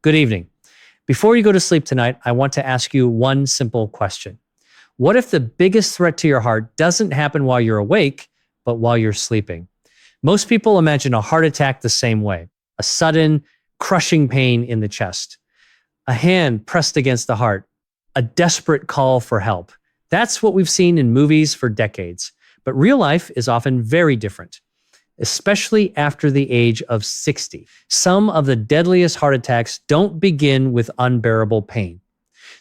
Good evening. Before you go to sleep tonight, I want to ask you one simple question. What if the biggest threat to your heart doesn't happen while you're awake, but while you're sleeping? Most people imagine a heart attack the same way, a sudden, crushing pain in the chest, a hand pressed against the heart, a desperate call for help. That's what we've seen in movies for decades. But real life is often very different, especially after the age of 60. Some of the deadliest heart attacks don't begin with unbearable pain.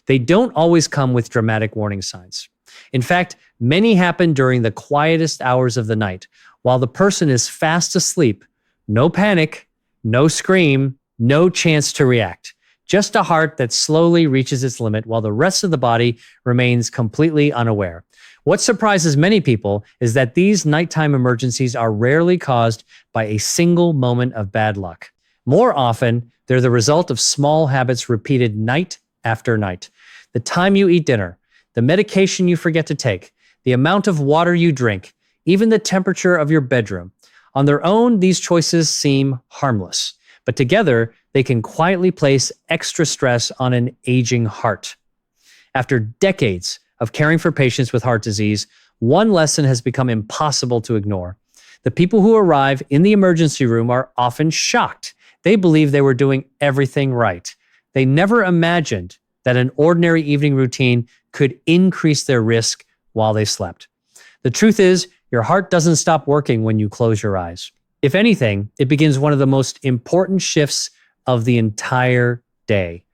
They don't always come with dramatic warning signs. In fact, many happen during the quietest hours of the night, while the person is fast asleep. No panic, no scream, no chance to react. Just a heart that slowly reaches its limit while the rest of the body remains completely unaware. What surprises many people is that these nighttime emergencies are rarely caused by a single moment of bad luck. More often, they're the result of small habits repeated night after night. The time you eat dinner, the medication you forget to take, the amount of water you drink, even the temperature of your bedroom. On their own, these choices seem harmless, but together, they can quietly place extra stress on an aging heart. After decades of caring for patients with heart disease, one lesson has become impossible to ignore. The people who arrive in the emergency room are often shocked. They believe they were doing everything right. They never imagined that an ordinary evening routine could increase their risk while they slept. The truth is, your heart doesn't stop working when you close your eyes. If anything, it begins one of the most important shifts of the entire day.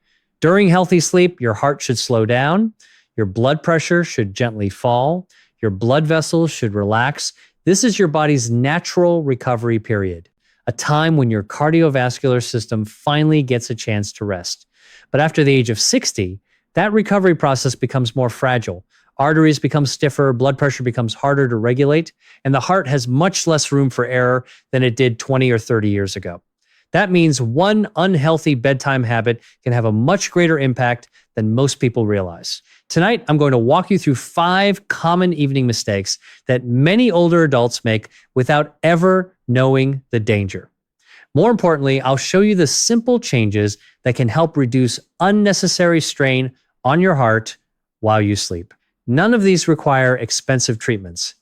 During healthy sleep, your heart should slow down. Your blood pressure should gently fall. Your blood vessels should relax. This is your body's natural recovery period, a time when your cardiovascular system finally gets a chance to rest. But after the age of 60, that recovery process becomes more fragile. Arteries become stiffer, blood pressure becomes harder to regulate, and the heart has much less room for error than it did 20 or 30 years ago. That means one unhealthy bedtime habit can have a much greater impact than most people realize. Tonight, I'm going to walk you through 5 common evening mistakes that many older adults make without ever knowing the danger. More importantly, I'll show you the simple changes that can help reduce unnecessary strain on your heart while you sleep. None of these require expensive treatments.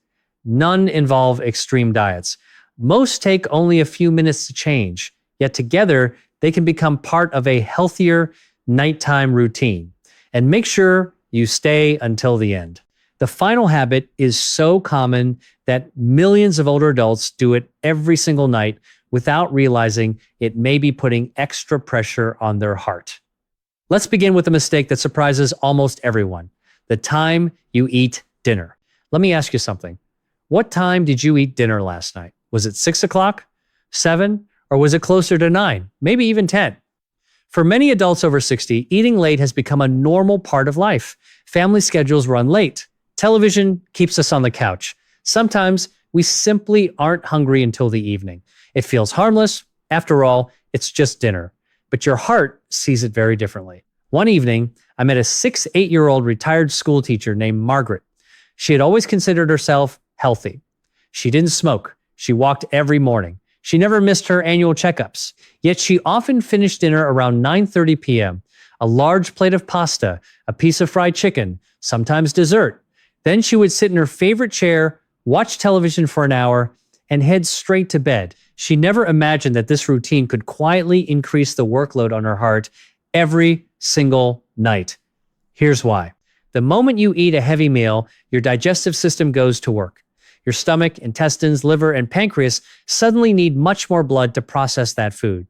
None involve extreme diets. Most take only a few minutes to change, yet together they can become part of a healthier nighttime routine. And make sure you stay until the end. The final habit is so common that millions of older adults do it every single night without realizing it may be putting extra pressure on their heart. Let's begin with a mistake that surprises almost everyone: the time you eat dinner. Let me ask you something. What time did you eat dinner last night? Was it 6 o'clock, 7, or was it closer to 9, maybe even 10? For many adults over 60, eating late has become a normal part of life. Family schedules run late. Television keeps us on the couch. Sometimes we simply aren't hungry until the evening. It feels harmless. After all, it's just dinner. But your heart sees it very differently. One evening, I met a 8-year-old retired school teacher named Margaret. She had always considered herself healthy. She didn't smoke. She walked every morning. She never missed her annual checkups. Yet she often finished dinner around 9:30 p.m., a large plate of pasta, a piece of fried chicken, sometimes dessert. Then she would sit in her favorite chair, watch television for an hour, and head straight to bed. She never imagined that this routine could quietly increase the workload on her heart every single night. Here's why. The moment you eat a heavy meal, your digestive system goes to work. Your stomach, intestines, liver, and pancreas suddenly need much more blood to process that food.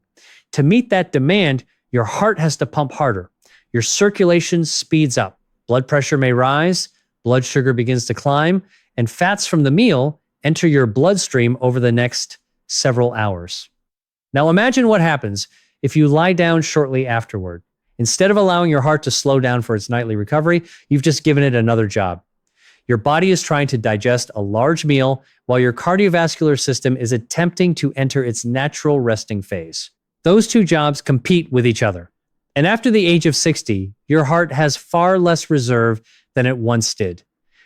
To meet that demand, your heart has to pump harder. Your circulation speeds up. Blood pressure may rise, blood sugar begins to climb, and fats from the meal enter your bloodstream over the next several hours. Now imagine what happens if you lie down shortly afterward. Instead of allowing your heart to slow down for its nightly recovery, you've just given it another job. Your body is trying to digest a large meal while your cardiovascular system is attempting to enter its natural resting phase. Those two jobs compete with each other. And after the age of 60, your heart has far less reserve than it once did.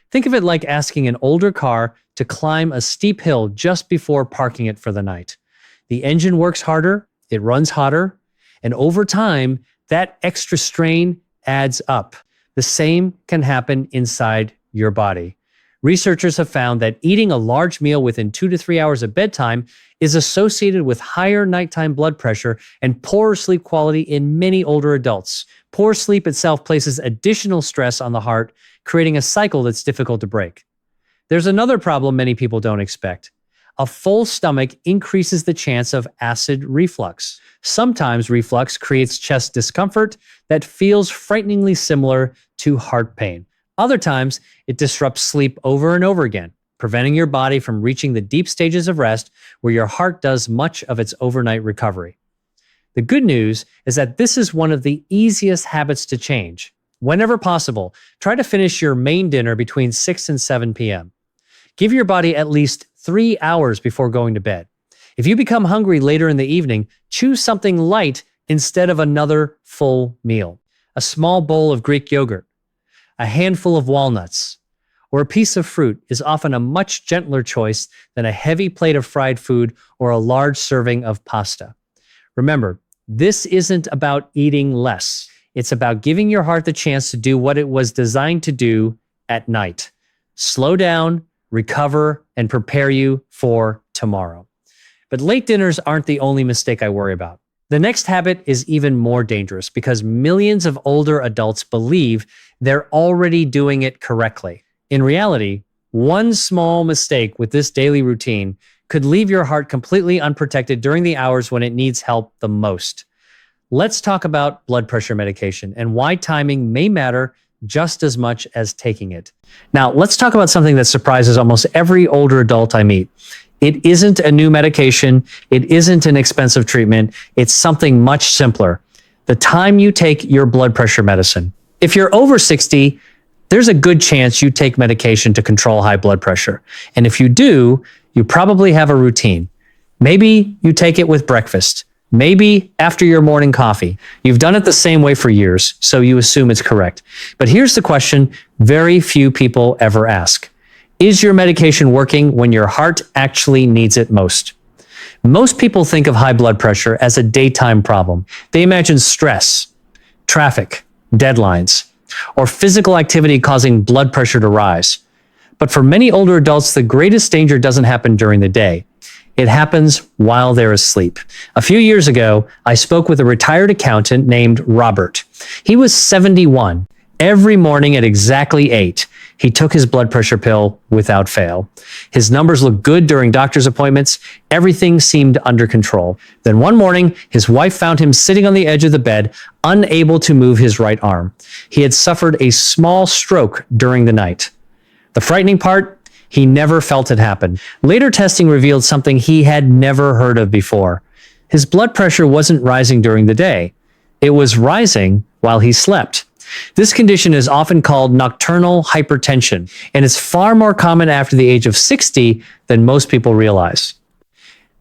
Think of it like asking an older car to climb a steep hill just before parking it for the night. The engine works harder, it runs hotter, And over time, that extra strain adds up. The same can happen inside your body. Researchers have found that eating a large meal within 2 to 3 hours of bedtime is associated with higher nighttime blood pressure and poorer sleep quality in many older adults. Poor sleep itself places additional stress on the heart, creating a cycle that's difficult to break. There's another problem many people don't expect. A full stomach increases the chance of acid reflux. Sometimes reflux creates chest discomfort that feels frighteningly similar to heart pain. Other times, it disrupts sleep over and over again, preventing your body from reaching the deep stages of rest where your heart does much of its overnight recovery. The good news is that this is one of the easiest habits to change. Whenever possible, try to finish your main dinner between 6 and 7 p.m. Give your body at least 3 hours before going to bed. If you become hungry later in the evening, choose something light instead of another full meal. A small bowl of Greek yogurt, a handful of walnuts, or a piece of fruit is often a much gentler choice than a heavy plate of fried food or a large serving of pasta. Remember, this isn't about eating less. It's about giving your heart the chance to do what it was designed to do at night. Slow down, recover, and prepare you for tomorrow. But late dinners aren't the only mistake I worry about. The next habit is even more dangerous because millions of older adults believe they're already doing it correctly. In reality, one small mistake with this daily routine could leave your heart completely unprotected during the hours when it needs help the most. Let's talk about blood pressure medication and why timing may matter just as much as taking it. Now, let's talk about something that surprises almost every older adult I meet. It isn't a new medication. It isn't an expensive treatment. It's something much simpler. The time you take your blood pressure medicine. If you're over 60, there's a good chance you take medication to control high blood pressure. And if you do, you probably have a routine. Maybe you take it with breakfast. Maybe after your morning coffee. You've done it the same way for years, so you assume it's correct. But here's the question very few people ever ask. Is your medication working when your heart actually needs it most? Most people think of high blood pressure as a daytime problem. They imagine stress, traffic, deadlines, or physical activity causing blood pressure to rise. But for many older adults, the greatest danger doesn't happen during the day. It happens while they're asleep. A few years ago, I spoke with a retired accountant named Robert. He was 71. Every morning at exactly 8, he took his blood pressure pill without fail. His numbers looked good during doctor's appointments. Everything seemed under control. Then one morning, his wife found him sitting on the edge of the bed, unable to move his right arm. He had suffered a small stroke during the night. The frightening part, he never felt it happen. Later testing revealed something he had never heard of before. His blood pressure wasn't rising during the day. It was rising while he slept. This condition is often called nocturnal hypertension, and it's far more common after the age of 60 than most people realize.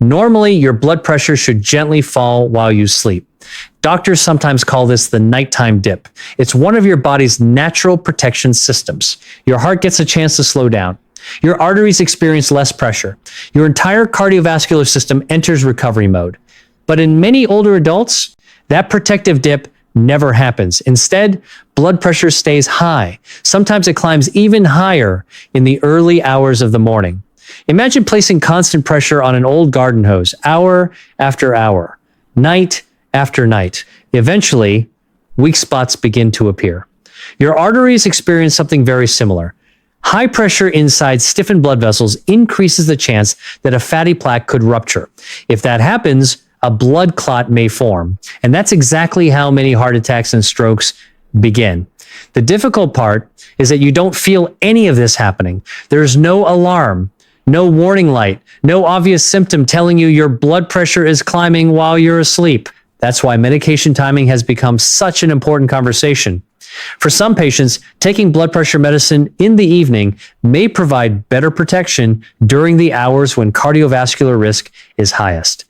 Normally, your blood pressure should gently fall while you sleep. Doctors sometimes call this the nighttime dip. It's one of your body's natural protection systems. Your heart gets a chance to slow down. Your arteries experience less pressure. Your entire cardiovascular system enters recovery mode. But in many older adults, that protective dip never happens. Instead, blood pressure stays high. Sometimes it climbs even higher in the early hours of the morning. Imagine placing constant pressure on an old garden hose, hour after hour, night after night. Eventually, weak spots begin to appear. Your arteries experience something very similar. High pressure inside stiffened blood vessels increases the chance that a fatty plaque could rupture. If that happens, a blood clot may form. And that's exactly how many heart attacks and strokes begin. The difficult part is that you don't feel any of this happening. There's no alarm, no warning light, no obvious symptom telling you your blood pressure is climbing while you're asleep. That's why medication timing has become such an important conversation. For some patients, taking blood pressure medicine in the evening may provide better protection during the hours when cardiovascular risk is highest.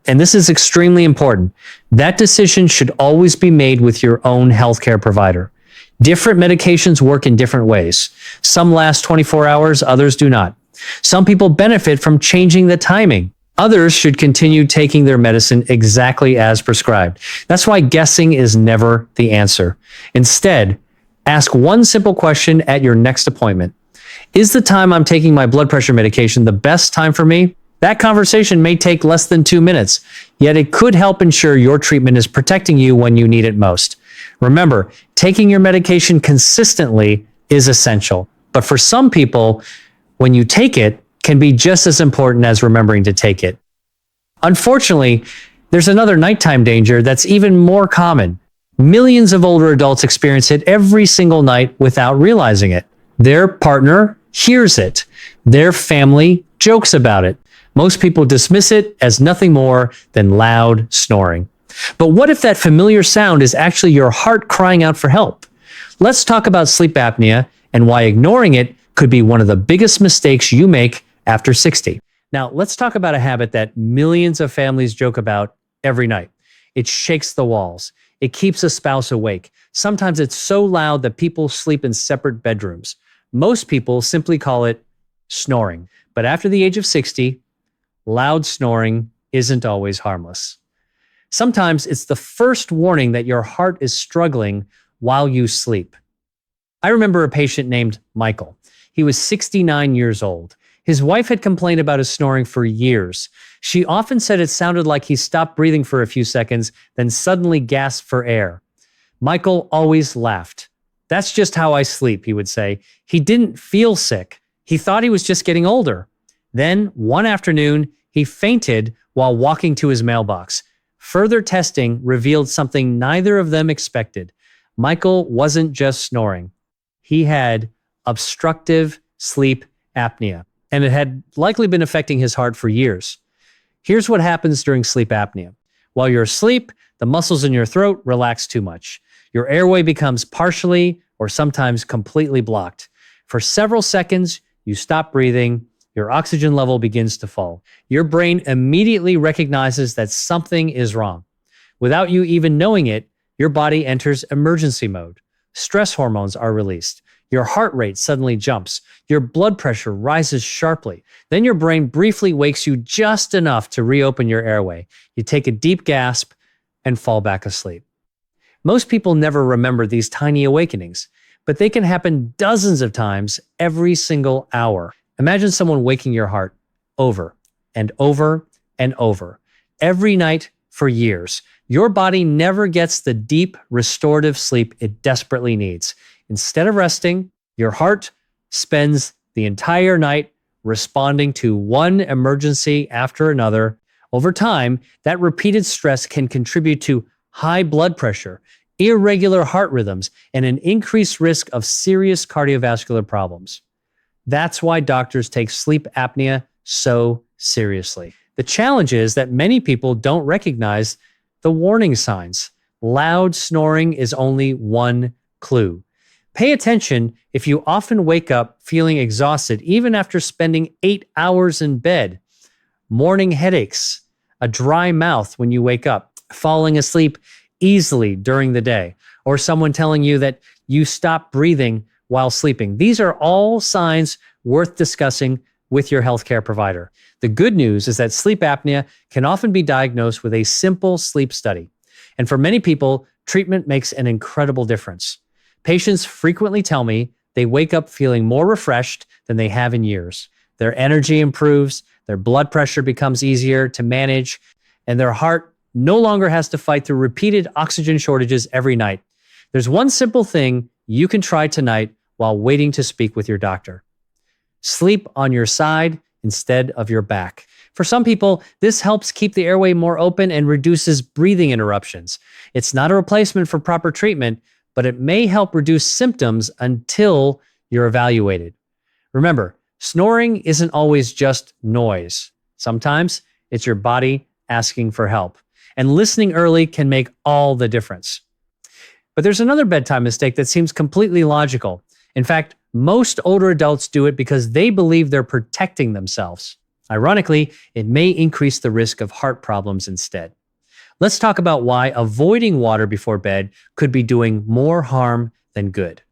And this is extremely important, that decision should always be made with your own healthcare provider. Different medications work in different ways. Some last 24 hours, others do not. Some people benefit from changing the timing. Others should continue taking their medicine exactly as prescribed. That's why guessing is never the answer. Instead, ask one simple question at your next appointment. Is the time I'm taking my blood pressure medication the best time for me? That conversation may take less than 2 minutes, yet it could help ensure your treatment is protecting you when you need it most. Remember, taking your medication consistently is essential, but for some people, when you take it, can be just as important as remembering to take it. Unfortunately, there's another nighttime danger that's even more common. Millions of older adults experience it every single night without realizing it. Their partner hears it. Their family jokes about it. Most people dismiss it as nothing more than loud snoring. But what if that familiar sound is actually your heart crying out for help? Let's talk about sleep apnea and why ignoring it could be one of the biggest mistakes you make after 60. Now, let's talk about a habit that millions of families joke about every night. It shakes the walls. It keeps a spouse awake. Sometimes it's so loud that people sleep in separate bedrooms. Most people simply call it snoring. But after the age of 60, loud snoring isn't always harmless. Sometimes it's the first warning that your heart is struggling while you sleep. I remember a patient named Michael. He was 69 years old. His wife had complained about his snoring for years. She often said it sounded like he stopped breathing for a few seconds, then suddenly gasped for air. Michael always laughed. "That's just how I sleep," he would say. He didn't feel sick. He thought he was just getting older. Then, one afternoon, he fainted while walking to his mailbox. Further testing revealed something neither of them expected. Michael wasn't just snoring. He had obstructive sleep apnea, and it had likely been affecting his heart for years. Here's what happens during sleep apnea. While you're asleep, the muscles in your throat relax too much. Your airway becomes partially or sometimes completely blocked. For several seconds, you stop breathing. Your oxygen level begins to fall. Your brain immediately recognizes that something is wrong. Without you even knowing it, your body enters emergency mode. Stress hormones are released. Your heart rate suddenly jumps. Your blood pressure rises sharply. Then your brain briefly wakes you just enough to reopen your airway. You take a deep gasp and fall back asleep. Most people never remember these tiny awakenings, but they can happen dozens of times every single hour. Imagine someone waking your heart over and over and over every night for years. Your body never gets the deep, restorative sleep it desperately needs. Instead of resting, your heart spends the entire night responding to one emergency after another. Over time, that repeated stress can contribute to high blood pressure, irregular heart rhythms, and an increased risk of serious cardiovascular problems. That's why doctors take sleep apnea so seriously. The challenge is that many people don't recognize the warning signs. Loud snoring is only one clue. Pay attention if you often wake up feeling exhausted, even after spending 8 hours in bed. Morning headaches, a dry mouth when you wake up, falling asleep easily during the day, or someone telling you that you stop breathing while sleeping. These are all signs worth discussing with your healthcare provider. The good news is that sleep apnea can often be diagnosed with a simple sleep study. And for many people, treatment makes an incredible difference. Patients frequently tell me they wake up feeling more refreshed than they have in years. Their energy improves, their blood pressure becomes easier to manage, and their heart no longer has to fight through repeated oxygen shortages every night. There's one simple thing you can try tonight while waiting to speak with your doctor. Sleep on your side instead of your back. For some people, this helps keep the airway more open and reduces breathing interruptions. It's not a replacement for proper treatment, but it may help reduce symptoms until you're evaluated. Remember, snoring isn't always just noise. Sometimes it's your body asking for help. And listening early can make all the difference. But there's another bedtime mistake that seems completely logical. In fact, most older adults do it because they believe they're protecting themselves. Ironically, it may increase the risk of heart problems instead. Let's talk about why avoiding water before bed could be doing more harm than good.